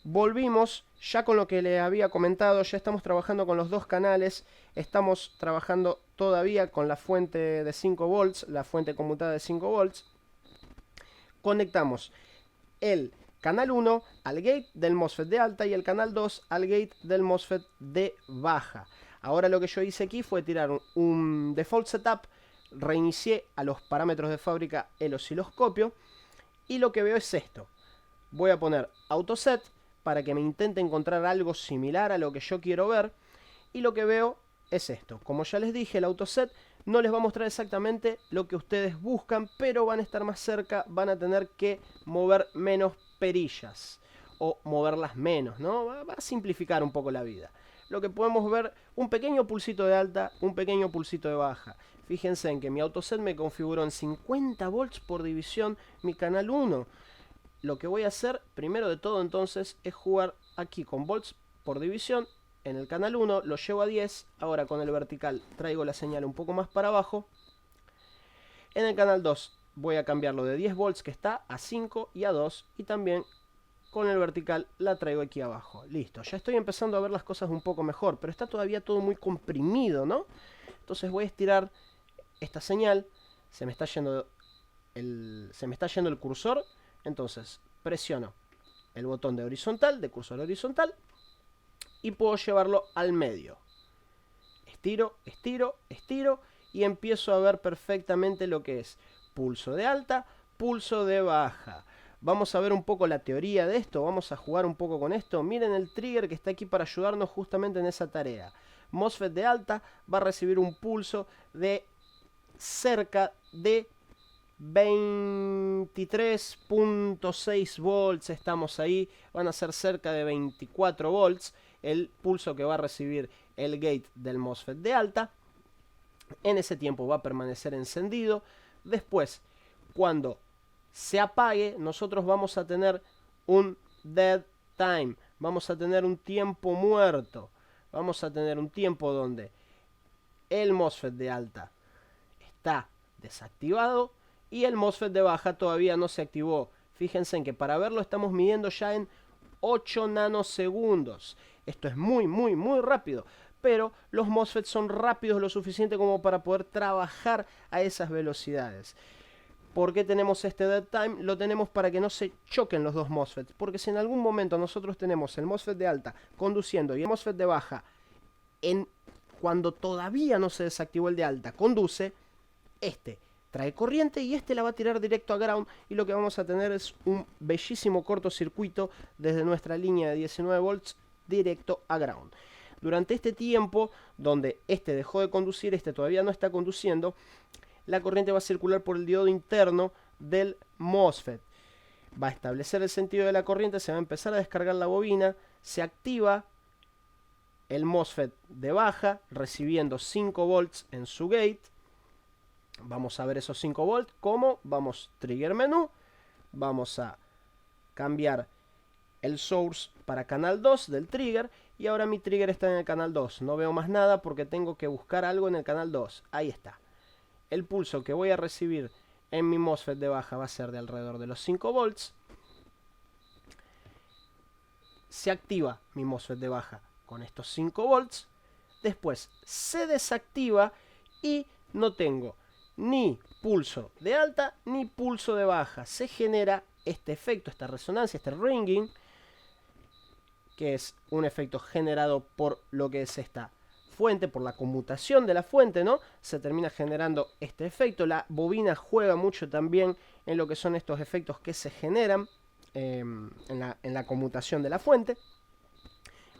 Volvimos ya con lo que le había comentado, ya estamos trabajando con los dos canales, estamos trabajando todavía con la fuente de 5 volts, la fuente conmutada de 5 volts. Conectamos el canal 1 al gate del MOSFET de alta y el canal 2 al gate del MOSFET de baja. Ahora lo que yo hice aquí fue tirar un default setup, reinicié a los parámetros de fábrica el osciloscopio y lo que veo es esto. Voy a poner autoset para que me intente encontrar algo similar a lo que yo quiero ver y lo que veo es esto. Como ya les dije, el autoset no les va a mostrar exactamente lo que ustedes buscan, pero van a estar más cerca, van a tener que mover menos perillas o moverlas menos, ¿no? Va a simplificar un poco la vida. Lo que podemos ver, un pequeño pulsito de alta, un pequeño pulsito de baja. Fíjense en que mi autoset me configuró en 50 volts por división mi canal 1. Lo que voy a hacer, primero de todo entonces, es jugar aquí con volts por división. En el canal 1 lo llevo a 10, ahora con el vertical traigo la señal un poco más para abajo. En el canal 2 voy a cambiarlo de 10 volts que está a 5 y a 2 y también con el vertical la traigo aquí abajo. Listo, ya estoy empezando a ver las cosas un poco mejor, pero está todavía todo muy comprimido, ¿no? Entonces voy a estirar esta señal, se me está yendo el cursor, entonces presiono el botón de horizontal, de cursor horizontal, y puedo llevarlo al medio. Estiro, estiro, estiro y empiezo a ver perfectamente lo que es pulso de alta, pulso de baja. Vamos a ver un poco la teoría de esto, vamos a jugar un poco con esto. Miren el trigger que está aquí para ayudarnos justamente en esa tarea. MOSFET de alta va a recibir un pulso de cerca de 23.6 volts, estamos ahí, van a ser cerca de 24 volts el pulso que va a recibir el gate del MOSFET de alta. En ese tiempo va a permanecer encendido. Después, cuando se apague, nosotros vamos a tener un dead time, vamos a tener un tiempo muerto, vamos a tener un tiempo donde el MOSFET de alta está desactivado y el MOSFET de baja todavía no se activó. Fíjense en que para verlo estamos midiendo ya en 8 nanosegundos. Esto es muy rápido, pero los MOSFETs son rápidos lo suficiente como para poder trabajar a esas velocidades. ¿Por qué tenemos este dead time? Lo tenemos para que no se choquen los dos MOSFETs, porque si en algún momento nosotros tenemos el MOSFET de alta conduciendo y el MOSFET de baja cuando todavía no se desactivó el de alta conduce, este trae corriente y este la va a tirar directo a ground y lo que vamos a tener es un bellísimo cortocircuito desde nuestra línea de 19 volts directo a ground. Durante este tiempo donde este dejó de conducir, este todavía no está conduciendo, la corriente va a circular por el diodo interno del MOSFET. Va a establecer el sentido de la corriente, se va a empezar a descargar la bobina, se activa el MOSFET de baja recibiendo 5 volts en su gate. Vamos a ver esos 5 volts. ¿Cómo? Vamos trigger menú. Vamos a cambiar el source para canal 2 del trigger. Y ahora mi trigger está en el canal 2. No veo más nada porque tengo que buscar algo en el canal 2. Ahí está. El pulso que voy a recibir en mi MOSFET de baja va a ser de alrededor de los 5 volts. Se activa mi MOSFET de baja con estos 5 volts. Después se desactiva y no tengo ni pulso de alta ni pulso de baja. Se genera este efecto, esta resonancia, este ringing, que es un efecto generado por lo que es esta fuente, por la conmutación de la fuente, ¿no? Se termina generando este efecto. La bobina juega mucho también en lo que son estos efectos que se generan en la conmutación de la fuente.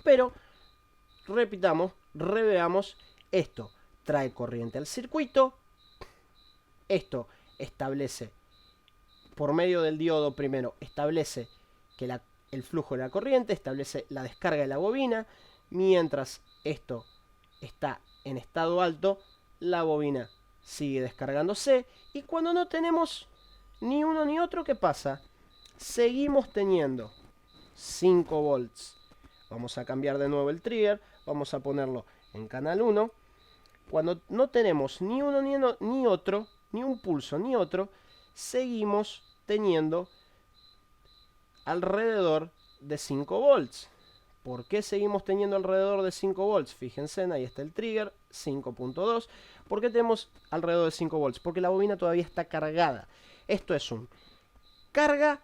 Pero, repitamos, reveamos, esto trae corriente al circuito. Esto establece, por medio del diodo primero, establece que el flujo de la corriente, establece la descarga de la bobina. Mientras esto está en estado alto, la bobina sigue descargándose. Y cuando no tenemos ni uno ni otro, ¿qué pasa? Seguimos teniendo 5 volts. Vamos a cambiar de nuevo el trigger, vamos a ponerlo en canal 1. Cuando no tenemos ni uno ni otro, ni un pulso ni otro, seguimos teniendo alrededor de 5 volts. ¿Por qué seguimos teniendo alrededor de 5 volts? Fíjense, ahí está el trigger, 5.2. ¿Por qué tenemos alrededor de 5 volts? Porque la bobina todavía está cargada. Esto es un carga,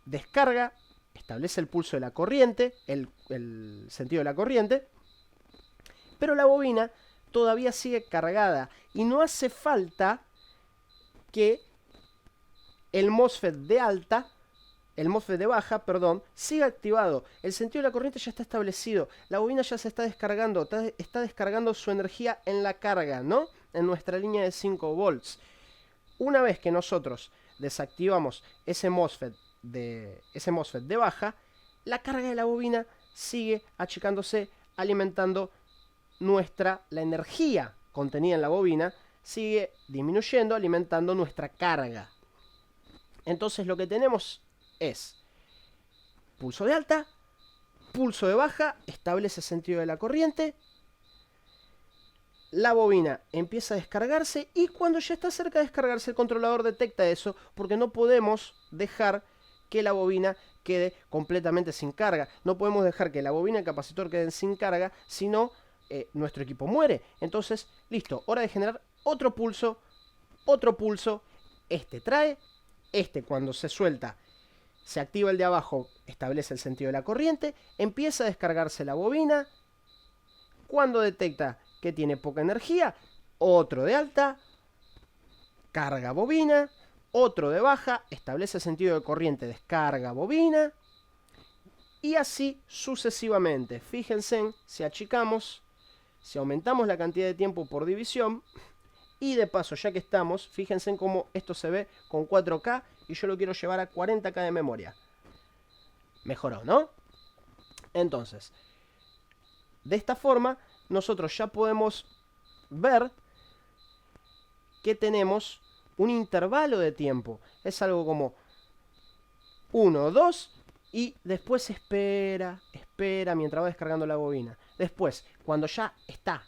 descarga, establece el pulso de la corriente, el sentido de la corriente, pero la bobina todavía sigue cargada y no hace falta que el MOSFET de alta, el MOSFET de baja, perdón, siga activado. El sentido de la corriente ya está establecido. La bobina ya se está descargando su energía en la carga, ¿no? En nuestra línea de 5 volts. Una vez que nosotros desactivamos ese MOSFET de baja, la carga de la bobina sigue achicándose, alimentando la energía contenida en la bobina, sigue disminuyendo, alimentando nuestra carga. Entonces lo que tenemos es pulso de alta, pulso de baja, establece sentido de la corriente, la bobina empieza a descargarse y cuando ya está cerca de descargarse el controlador detecta eso, porque no podemos dejar que la bobina quede completamente sin carga. No podemos dejar que la bobina y el capacitor queden sin carga, sino nuestro equipo muere. Entonces, listo, hora de generar otro pulso, cuando se suelta, se activa el de abajo, establece el sentido de la corriente, empieza a descargarse la bobina, cuando detecta que tiene poca energía, otro de alta, carga bobina, otro de baja, establece el sentido de corriente, descarga bobina, y así sucesivamente. Fíjense, si achicamos, si aumentamos la cantidad de tiempo por división, y de paso, ya que estamos, fíjense en cómo esto se ve con 4K y yo lo quiero llevar a 40K de memoria. Mejoró, ¿no? Entonces, de esta forma, nosotros ya podemos ver que tenemos un intervalo de tiempo. Es algo como 1, 2 y después espera mientras va descargando la bobina. Después, cuando ya está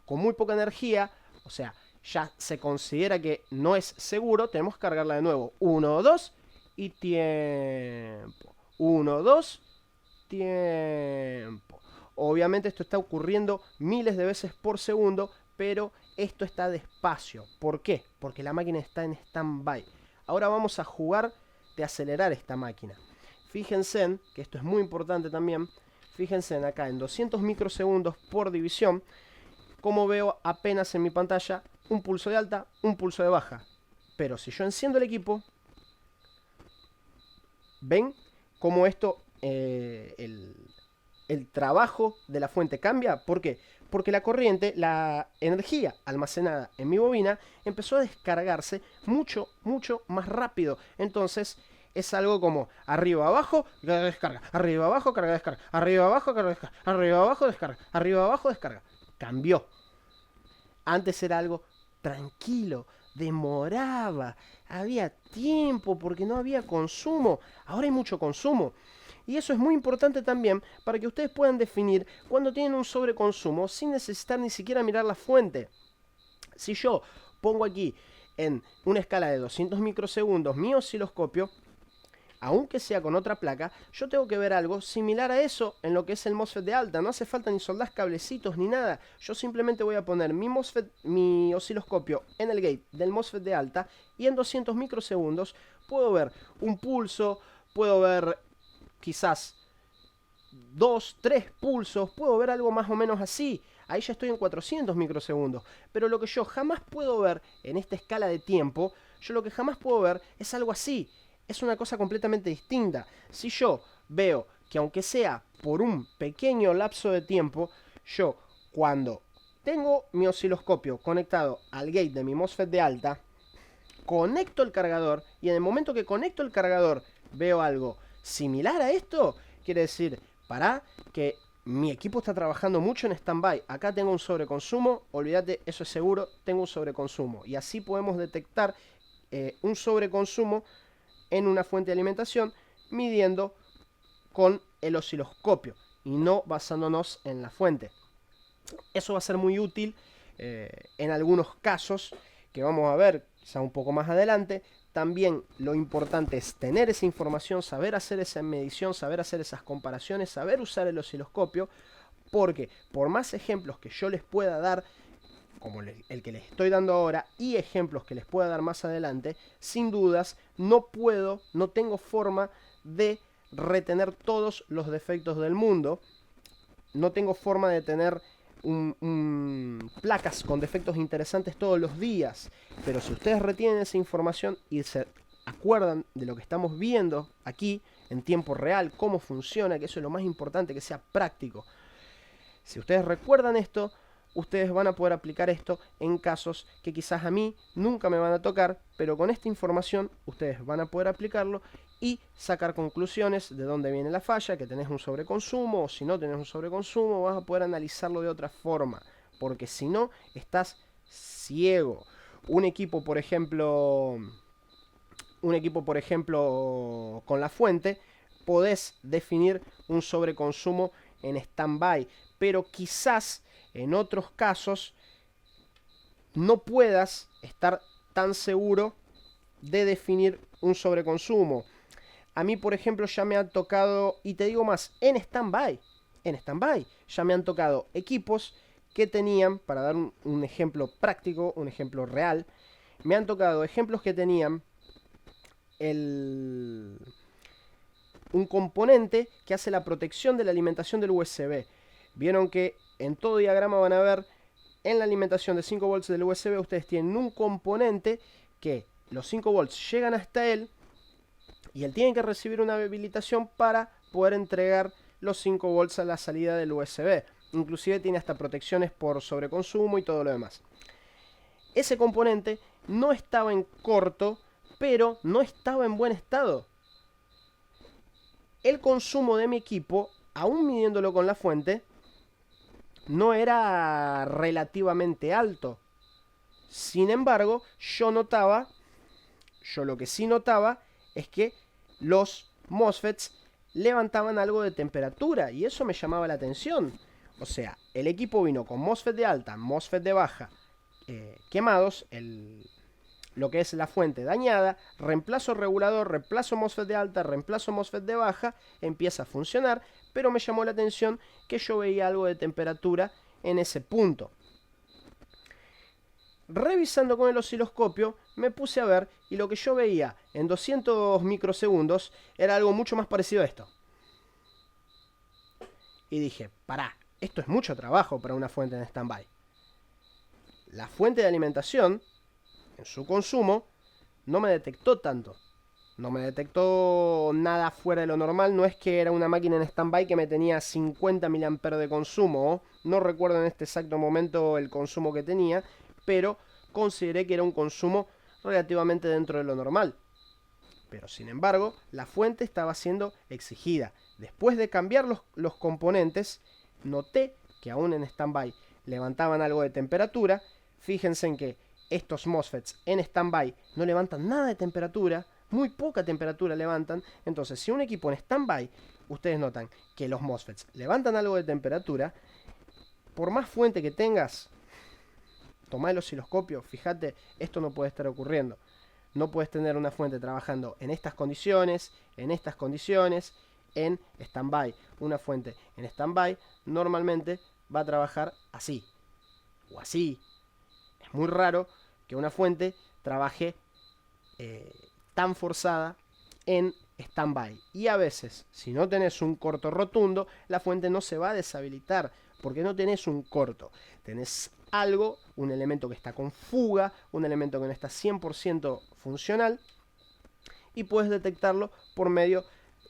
con muy poca energía, o sea, ya se considera que no es seguro, tenemos que cargarla de nuevo. 1, 2 y tiempo. 1, 2, tiempo. Obviamente esto está ocurriendo miles de veces por segundo, pero esto está despacio. ¿Por qué? Porque la máquina está en stand-by. Ahora vamos a jugar de acelerar esta máquina. Fíjense, que esto es muy importante también, fíjense acá en 200 microsegundos por división, como veo apenas en mi pantalla un pulso de alta, un pulso de baja. Pero si yo enciendo el equipo, ¿ven cómo esto, el trabajo de la fuente cambia? ¿Por qué? Porque la corriente, la energía almacenada en mi bobina, empezó a descargarse mucho más rápido. Entonces es algo como arriba, abajo, carga, descarga, arriba, abajo, carga, descarga, arriba, abajo, carga, descarga, arriba, abajo, descarga, arriba, abajo, descarga. Cambió. Antes era algo tranquilo, demoraba, había tiempo porque no había consumo. Ahora hay mucho consumo. Y eso es muy importante también para que ustedes puedan definir cuando tienen un sobreconsumo sin necesitar ni siquiera mirar la fuente. Si yo pongo aquí en una escala de 200 microsegundos mi osciloscopio, aunque sea con otra placa, yo tengo que ver algo similar a eso en lo que es el MOSFET de alta. No hace falta ni soldar cablecitos ni nada. Yo simplemente voy a poner mi osciloscopio en el gate del MOSFET de alta y en 200 microsegundos puedo ver un pulso, puedo ver quizás 2, 3 pulsos, puedo ver algo más o menos así. Ahí ya estoy en 400 microsegundos. Pero lo que yo jamás puedo ver en esta escala de tiempo, yo lo que jamás puedo ver es algo así. Es una cosa completamente distinta. Si yo veo que aunque sea por un pequeño lapso de tiempo, yo cuando tengo mi osciloscopio conectado al gate de mi MOSFET de alta, conecto el cargador y en el momento que conecto el cargador veo algo similar a esto, quiere decir, para que mi equipo está trabajando mucho en stand-by. Acá tengo un sobreconsumo, olvídate, eso es seguro, tengo un sobreconsumo. Y así podemos detectar un sobreconsumo en una fuente de alimentación midiendo con el osciloscopio y no basándonos en la fuente. Eso va a ser muy útil en algunos casos que vamos a ver quizá un poco más adelante. También lo importante es tener esa información, saber hacer esa medición, saber hacer esas comparaciones, saber usar el osciloscopio, porque por más ejemplos que yo les pueda dar, como el que les estoy dando ahora, y ejemplos que les pueda dar más adelante, sin dudas no tengo forma de retener todos los defectos del mundo. No tengo forma de tener placas con defectos interesantes todos los días. Pero si ustedes retienen esa información y se acuerdan de lo que estamos viendo aquí en tiempo real, cómo funciona, que eso es lo más importante, que sea práctico. Si ustedes recuerdan esto, ustedes van a poder aplicar esto en casos que quizás a mí nunca me van a tocar, pero con esta información ustedes van a poder aplicarlo y sacar conclusiones de dónde viene la falla, que tenés un sobreconsumo, o si no tenés un sobreconsumo, vas a poder analizarlo de otra forma, porque si no, estás ciego. Un equipo, por ejemplo, con la fuente, podés definir un sobreconsumo en stand-by, pero quizás en otros casos no puedas estar tan seguro de definir un sobreconsumo. A mí, por ejemplo, ya me han tocado, y te digo más, en stand-by, ya me han tocado equipos que tenían, para dar un ejemplo práctico, un ejemplo real, me han tocado ejemplos que tenían un componente que hace la protección de la alimentación del USB. Vieron que en todo diagrama van a ver, en la alimentación de 5 volts del USB, ustedes tienen un componente que los 5 volts llegan hasta él, y él tiene que recibir una habilitación para poder entregar los 5 volts a la salida del USB. Inclusive tiene hasta protecciones por sobreconsumo y todo lo demás. Ese componente no estaba en corto, pero no estaba en buen estado. El consumo de mi equipo, aún midiéndolo con la fuente, no era relativamente alto. Sin embargo, yo lo que sí notaba es que los MOSFETs levantaban algo de temperatura, y eso me llamaba la atención. O sea, el equipo vino con MOSFET de alta, MOSFET de baja, quemados, lo que es la fuente dañada, reemplazo regulador, reemplazo MOSFET de alta, reemplazo MOSFET de baja, empieza a funcionar, pero me llamó la atención que yo veía algo de temperatura en ese punto. Revisando con el osciloscopio, me puse a ver, y lo que yo veía en 200 microsegundos era algo mucho más parecido a esto. Y dije, pará, esto es mucho trabajo para una fuente en stand-by. La fuente de alimentación, en su consumo, no me detectó tanto. No me detectó nada fuera de lo normal. No es que era una máquina en stand-by que me tenía 50 mAh de consumo. No recuerdo en este exacto momento el consumo que tenía, pero consideré que era un consumo relativamente dentro de lo normal. Pero sin embargo, la fuente estaba siendo exigida. Después de cambiar los componentes, noté que aún en stand-by levantaban algo de temperatura. Fíjense en que estos MOSFETs en stand-by no levantan nada de temperatura, muy poca temperatura levantan. Entonces, si un equipo en stand-by, ustedes notan que los MOSFETs levantan algo de temperatura, por más fuente que tengas, tomá el osciloscopio, fíjate, esto no puede estar ocurriendo. No puedes tener una fuente trabajando en estas condiciones, en stand-by. Una fuente en stand-by normalmente va a trabajar así, o así. Es muy raro que una fuente trabaje tan forzada en stand-by. Y a veces, si no tenés un corto rotundo, la fuente no se va a deshabilitar, porque no tenés un corto. Tenés algo, un elemento que está con fuga, un elemento que no está 100% funcional, y puedes detectarlo por medio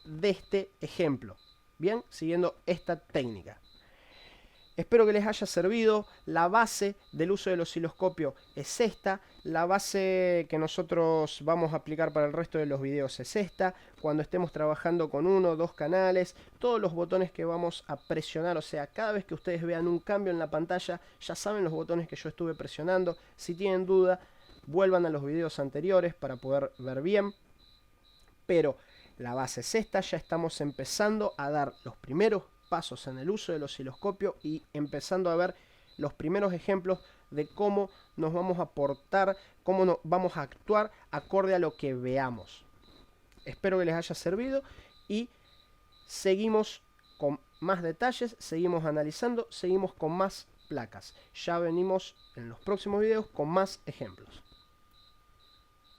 de este ejemplo. Bien, siguiendo esta técnica. Espero que les haya servido. La base del uso del osciloscopio es esta. La base que nosotros vamos a aplicar para el resto de los videos es esta. Cuando estemos trabajando con 1 o 2 canales, todos los botones que vamos a presionar, o sea, cada vez que ustedes vean un cambio en la pantalla, ya saben los botones que yo estuve presionando. Si tienen duda, vuelvan a los videos anteriores para poder ver bien. Pero la base es esta. Ya estamos empezando a dar los primeros pasos en el uso del osciloscopio y empezando a ver los primeros ejemplos de cómo nos vamos a portar, cómo nos vamos a actuar acorde a lo que veamos. Espero que les haya servido y seguimos con más detalles, seguimos analizando, seguimos con más placas. Ya venimos en los próximos videos con más ejemplos.